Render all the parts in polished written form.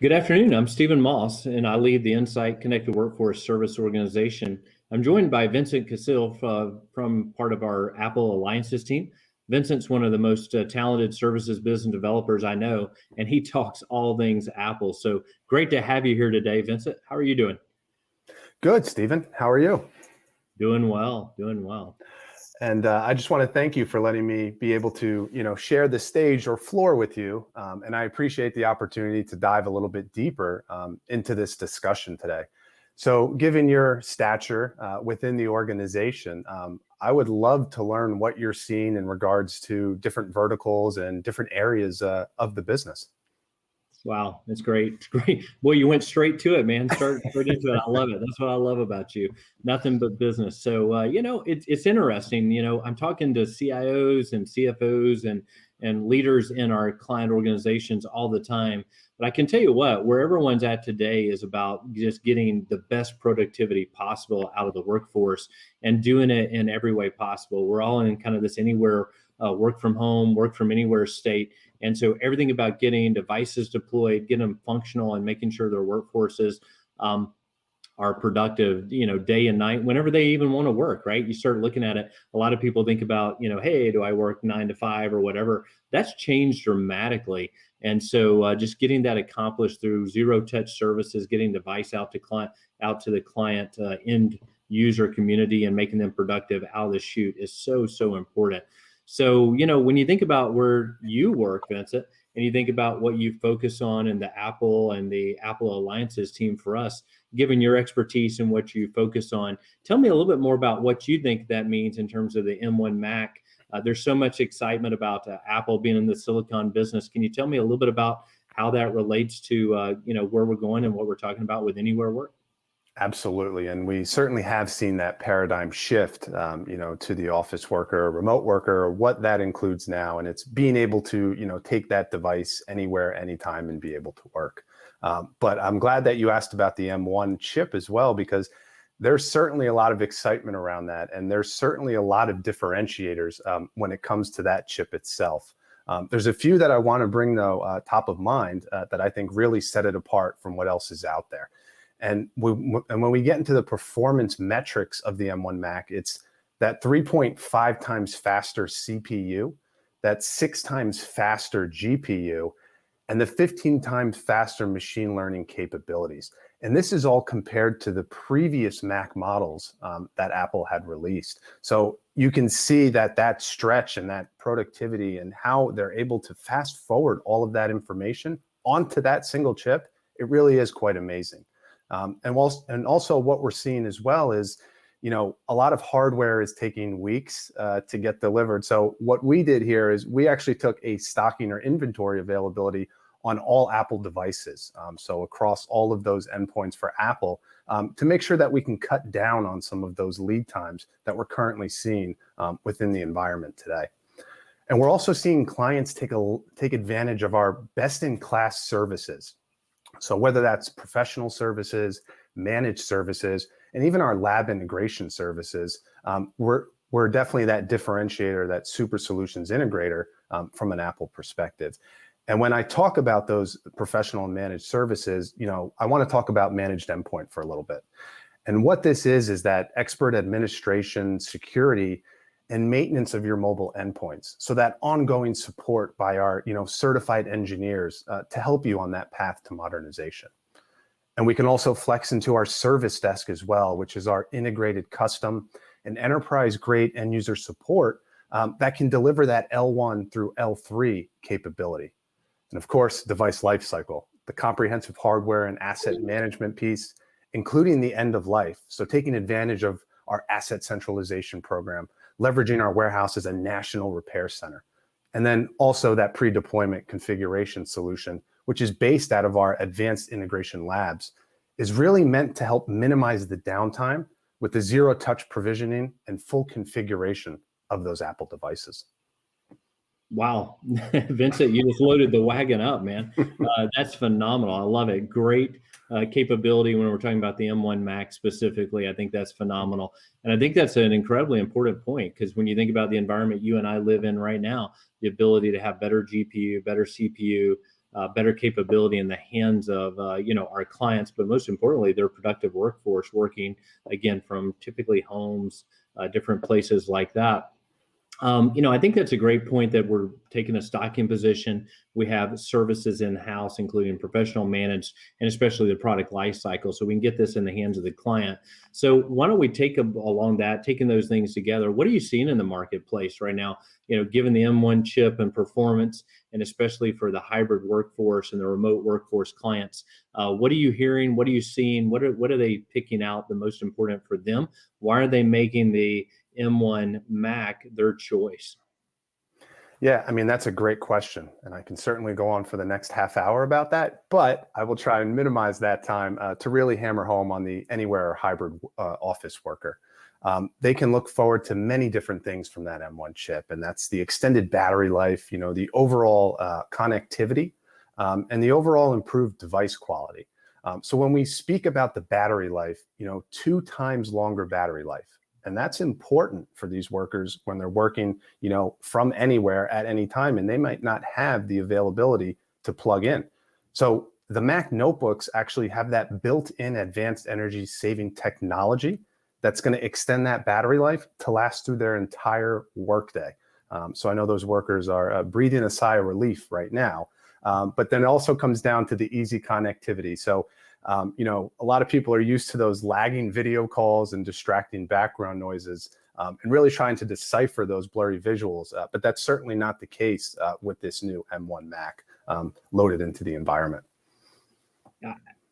Good afternoon. I'm Stephen Moss, and I lead the Insight Connected Workforce Service Organization. I'm joined by Vincent Casale from part of our Apple Alliances team. Vincent's one of the most talented services business developers I know, and he talks all things Apple. So great to have you here today, Vincent. How are you doing? Good, Stephen. How are you? Doing well, doing well. And I just want to thank you for letting me be able to, share the stage or floor with you. And I appreciate the opportunity to dive a little bit deeper into this discussion today. So given your stature within the organization, I would love to learn what you're seeing in regards to different verticals and different areas of the business. Wow, that's great. It's great. Boy, you went straight to it, man. Start into it. I love it. That's what I love about you. Nothing but business. So, it's interesting. I'm talking to CIOs and CFOs and leaders in our client organizations all the time. But I can tell you where everyone's at today is about just getting the best productivity possible out of the workforce and doing it in every way possible. We're all in kind of this anywhere work from home, work from anywhere state. And so everything about getting devices deployed, getting them functional and making sure their workforces are productive, day and night, whenever they even want to work, right? You start looking at it. A lot of people think about, hey, do I work 9 to 5 or whatever? That's changed dramatically. And so just getting that accomplished through zero touch services, getting device out to the client end user community and making them productive out of the chute is so important. So, when you think about where you work, Vincent, and you think about what you focus on in the Apple and the Apple Alliances team for us, given your expertise and what you focus on, tell me a little bit more about what you think that means in terms of the M1 Mac. There's so much excitement about Apple being in the silicone business. Can you tell me a little bit about how that relates to, where we're going and what we're talking about with Anywhere Work? Absolutely. And we certainly have seen that paradigm shift, to the office worker, remote worker, what that includes now. And it's being able to, take that device anywhere, anytime and be able to work. But I'm glad that you asked about the M1 chip as well, because there's certainly a lot of excitement around that. And there's certainly a lot of differentiators when it comes to that chip itself. There's a few that I want to bring, though, top of mind that I think really set it apart from what else is out there. And when we get into the performance metrics of the M1 Mac, it's that 3.5 times faster CPU, that 6 times faster GPU, and the 15 times faster machine learning capabilities. And this is all compared to the previous Mac models that Apple had released. So you can see that stretch and that productivity and how they're able to fast forward all of that information onto that single chip. It really is quite amazing. And also what we're seeing as well is, a lot of hardware is taking weeks to get delivered. So what we did here is we actually took a stocking or inventory availability on all Apple devices. So across all of those endpoints for Apple to make sure that we can cut down on some of those lead times that we're currently seeing within the environment today. And we're also seeing clients take advantage of our best-in-class services. So whether that's professional services, managed services, and even our lab integration services, we're definitely that differentiator, that super solutions integrator from an Apple perspective. And when I talk about those professional and managed services, I want to talk about managed endpoint for a little bit. And what this is that expert administration, security, and maintenance of your mobile endpoints. So that ongoing support by our, certified engineers to help you on that path to modernization. And we can also flex into our service desk as well, which is our integrated custom and enterprise grade end user support that can deliver that L1 through L3 capability. And of course, device lifecycle, the comprehensive hardware and asset management piece, including the end of life. So taking advantage of our asset centralization program, leveraging our warehouse as a national repair center. And then also that pre-deployment configuration solution, which is based out of our advanced integration labs, is really meant to help minimize the downtime with the zero touch provisioning and full configuration of those Apple devices. Wow. Vincent, you just loaded the wagon up, man. That's phenomenal. I love it. Great capability when we're talking about the M1 Max specifically. I think that's phenomenal. And I think that's an incredibly important point, because when you think about the environment you and I live in right now, the ability to have better GPU, better CPU, better capability in the hands of our clients, but most importantly, their productive workforce working again from typically homes, different places like that. I think that's a great point that we're taking a stocking position. We have services in-house, including professional managed and especially the product life cycle, so we can get this in the hands of the client. So why don't we take along that, taking those things together, what are you seeing in the marketplace right now, given the M1 chip and performance, and especially for the hybrid workforce and the remote workforce clients? What are you hearing? What are you seeing? What are they picking out the most important for them? Why are they making the M1 Mac their choice? Yeah, I mean, that's a great question. And I can certainly go on for the next half hour about that, but I will try and minimize that time to really hammer home on the anywhere or hybrid office worker. They can look forward to many different things from that M1 chip, and that's the extended battery life, the overall connectivity, and the overall improved device quality. So when we speak about the battery life, 2 times longer battery life. And that's important for these workers when they're working, from anywhere at any time, and they might not have the availability to plug in. So the Mac notebooks actually have that built-in advanced energy saving technology that's going to extend that battery life to last through their entire workday. So I know those workers are breathing a sigh of relief right now, but then it also comes down to the easy connectivity. So a lot of people are used to those lagging video calls and distracting background noises, and really trying to decipher those blurry visuals. But that's certainly not the case with this new M1 Mac loaded into the environment.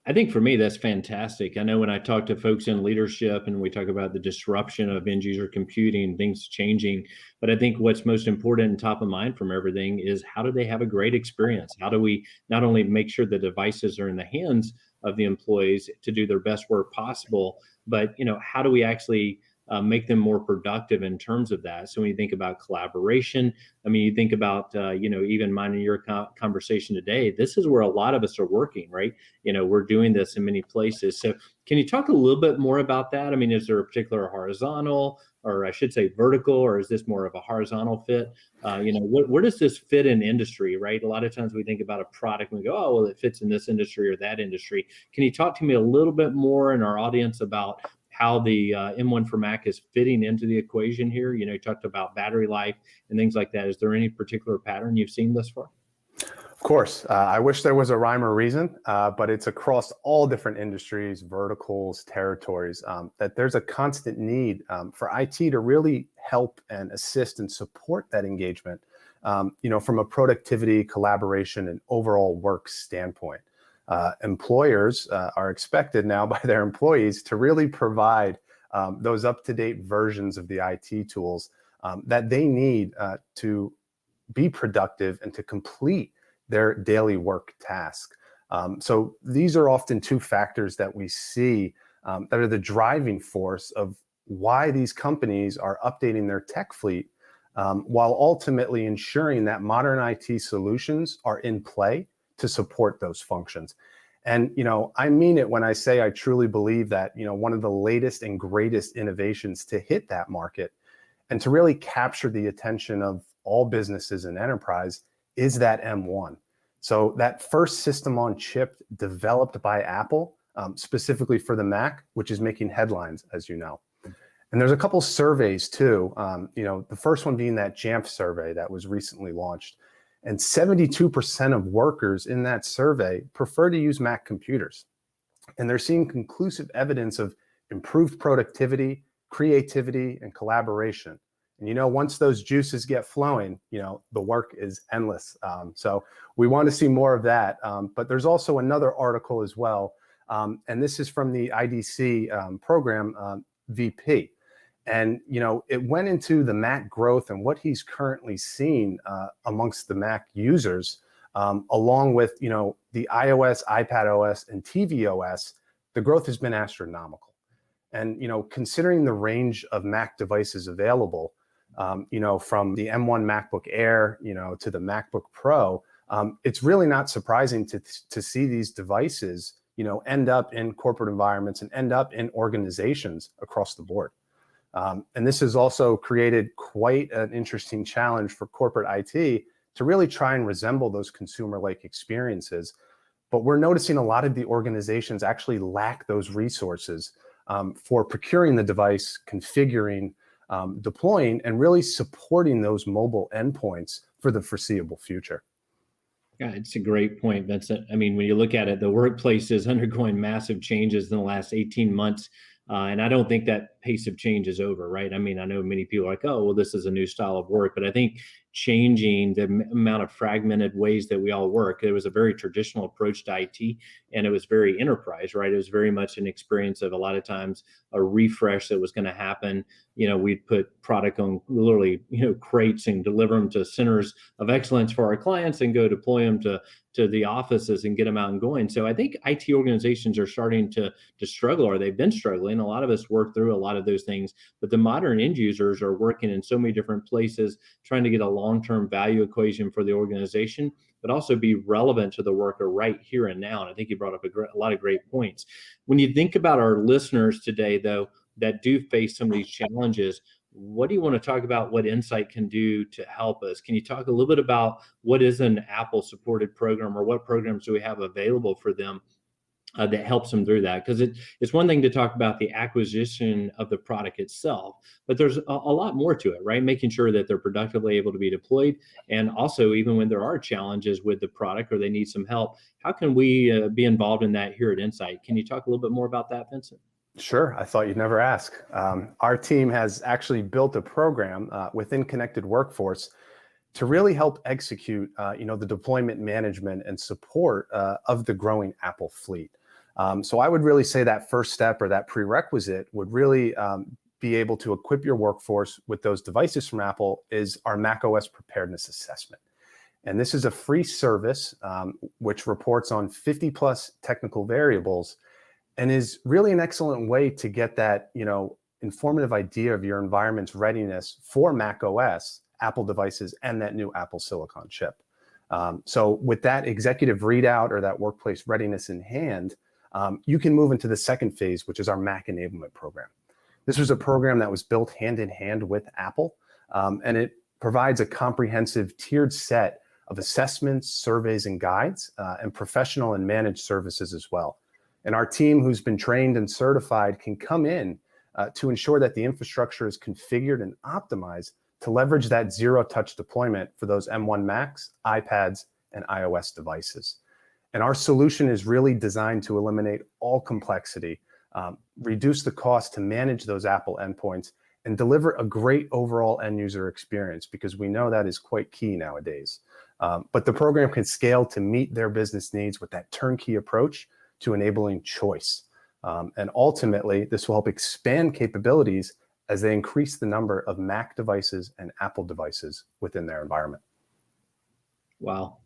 I think for me, that's fantastic. I know when I talk to folks in leadership and we talk about the disruption of end user computing, things changing, but I think what's most important and top of mind from everything is how do they have a great experience? How do we not only make sure the devices are in the hands of the employees to do their best work possible, but how do we actually make them more productive in terms of that? So when you think about collaboration, I mean, you think about, even mine and your conversation today, this is where a lot of us are working, right? We're doing this in many places. So can you talk a little bit more about that? I mean, is there a particular horizontal, or I should say vertical, or is this more of a horizontal fit? Where does this fit in industry, right? A lot of times we think about a product and we go, oh, well, it fits in this industry or that industry. Can you talk to me a little bit more in our audience about how the M1 for Mac is fitting into the equation here? You talked about battery life and things like that. Is there any particular pattern you've seen thus far? Of course. I wish there was a rhyme or reason, but it's across all different industries, verticals, territories, that there's a constant need for IT to really help and assist and support that engagement, from a productivity, collaboration, and overall work standpoint. Employers are expected now by their employees to really provide those up-to-date versions of the IT tools that they need to be productive and to complete their daily work task. So these are often 2 factors that we see that are the driving force of why these companies are updating their tech fleet, while ultimately ensuring that modern IT solutions are in play to support those functions. And, I mean it when I say I truly believe that, one of the latest and greatest innovations to hit that market and to really capture the attention of all businesses and enterprise is that M1. So that first system on chip developed by Apple, specifically for the Mac, which is making headlines, as you know. And there's a couple surveys too, the first one being that Jamf survey that was recently launched. And 72% of workers in that survey prefer to use Mac computers. And they're seeing conclusive evidence of improved productivity, creativity, and collaboration. And once those juices get flowing, the work is endless. So we want to see more of that. But there's also another article as well. And this is from the IDC program VP. And, it went into the Mac growth and what he's currently seeing amongst the Mac users, along with, the iOS, iPadOS, and tvOS. The growth has been astronomical. And, considering the range of Mac devices available, from the M1 MacBook Air, to the MacBook Pro, it's really not surprising to see these devices, end up in corporate environments and end up in organizations across the board. And this has also created quite an interesting challenge for corporate IT to really try and resemble those consumer-like experiences. But we're noticing a lot of the organizations actually lack those resources for procuring the device, configuring, deploying, and really supporting those mobile endpoints for the foreseeable future. Yeah, it's a great point, Vincent. I mean, when you look at it, the workplace is undergoing massive changes in the last 18 months. And I don't think that pace of change is over, right? I mean, I know many people are like, oh, well, this is a new style of work. But I think changing the amount of fragmented ways that we all work, it was a very traditional approach to IT, and it was very enterprise, right? It was very much an experience of a lot of times a refresh that was going to happen. We'd put product on literally, crates and deliver them to centers of excellence for our clients and go deploy them to the offices and get them out and going. So I think IT organizations are starting to struggle, or they've been struggling. A lot of us work through a lot of those things, but the modern end users are working in so many different places, trying to get a long-term value equation for the organization, but also be relevant to the worker right here and now. And I think you brought up a lot of great points. When you think about our listeners today, though, that do face some of these challenges, what do you want to talk about what Insight can do to help us? Can you talk a little bit about what is an Apple supported program, or what programs do we have available for them that helps them through that? Because it's one thing to talk about the acquisition of the product itself, but there's a lot more to it, right? Making sure that they're productively able to be deployed. And also, even when there are challenges with the product or they need some help, how can we be involved in that here at Insight? Can you talk a little bit more about that, Vincent? Sure. I thought you'd never ask. Our team has actually built a program within Connected Workforce to really help execute, the deployment management and support of the growing Apple fleet. So I would really say that first step, or that prerequisite, would really be able to equip your workforce with those devices from Apple, is our Os Preparedness Assessment. And this is a free service which reports on 50 plus technical variables, and is really an excellent way to get that, informative idea of your environment's readiness for macOS, Apple devices, and that new Apple silicone chip. So with that executive readout, or that workplace readiness in hand, you can move into the second phase, which is our Mac Enablement Program. This was a program that was built hand in hand with Apple, and it provides a comprehensive tiered set of assessments, surveys, and guides, and professional and managed services as well. And our team, who's been trained and certified, can come in to ensure that the infrastructure is configured and optimized to leverage that zero-touch deployment for those M1 Macs, iPads, and iOS devices. And our solution is really designed to eliminate all complexity, reduce the cost to manage those Apple endpoints, and deliver a great overall end user experience, because we know that is quite key nowadays. But the program can scale to meet their business needs with that turnkey approach to enabling choice. And ultimately, this will help expand capabilities as they increase the number of Mac devices and Apple devices within their environment. Wow.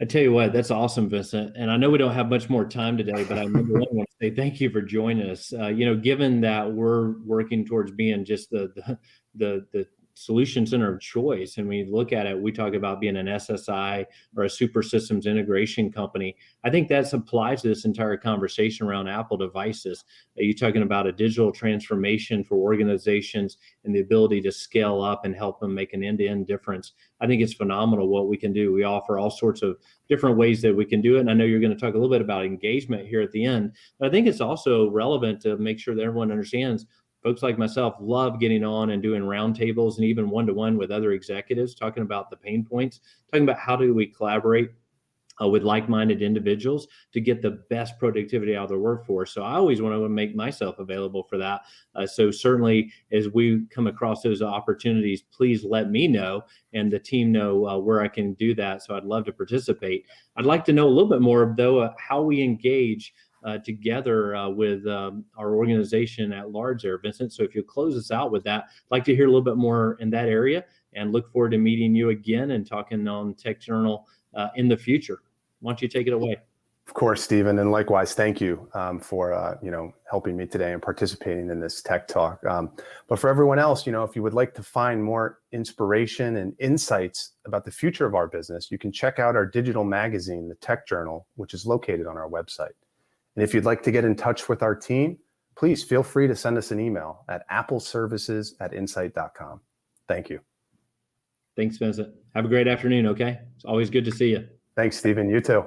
I tell you what, that's awesome, Vincent. And I know we don't have much more time today, but I number one want to say thank you for joining us. Given that we're working towards being just the solution center of choice, and when you look at it, we talk about being an SSI or a super systems integration company. I think that applies to this entire conversation around Apple devices. You're talking about a digital transformation for organizations and the ability to scale up and help them make an end-to-end difference. I think it's phenomenal what we can do. We offer all sorts of different ways that we can do it. And I know you're going to talk a little bit about engagement here at the end, but I think it's also relevant to make sure that everyone understands. Folks like myself love getting on and doing roundtables and even one-to-one with other executives, talking about the pain points, talking about how do we collaborate with like-minded individuals to get the best productivity out of the workforce. So I always want to make myself available for that. So certainly, as we come across those opportunities, please let me know and the team know where I can do that. So I'd love to participate. I'd like to know a little bit more, though, how we engage together with our organization at large there, Vincent. So if you'll close us out with that, I'd like to hear a little bit more in that area, and look forward to meeting you again and talking on Tech Journal in the future. Why don't you take it away? Of course, Stephen, and likewise, thank you for helping me today and participating in this Tech Talk. But for everyone else, if you would like to find more inspiration and insights about the future of our business, you can check out our digital magazine, the Tech Journal, which is located on our website. And if you'd like to get in touch with our team, please feel free to send us an email at appleservices@insight.com. Thank you. Thanks, Vincent. Have a great afternoon. Okay. It's always good to see you. Thanks, Stephen. You too.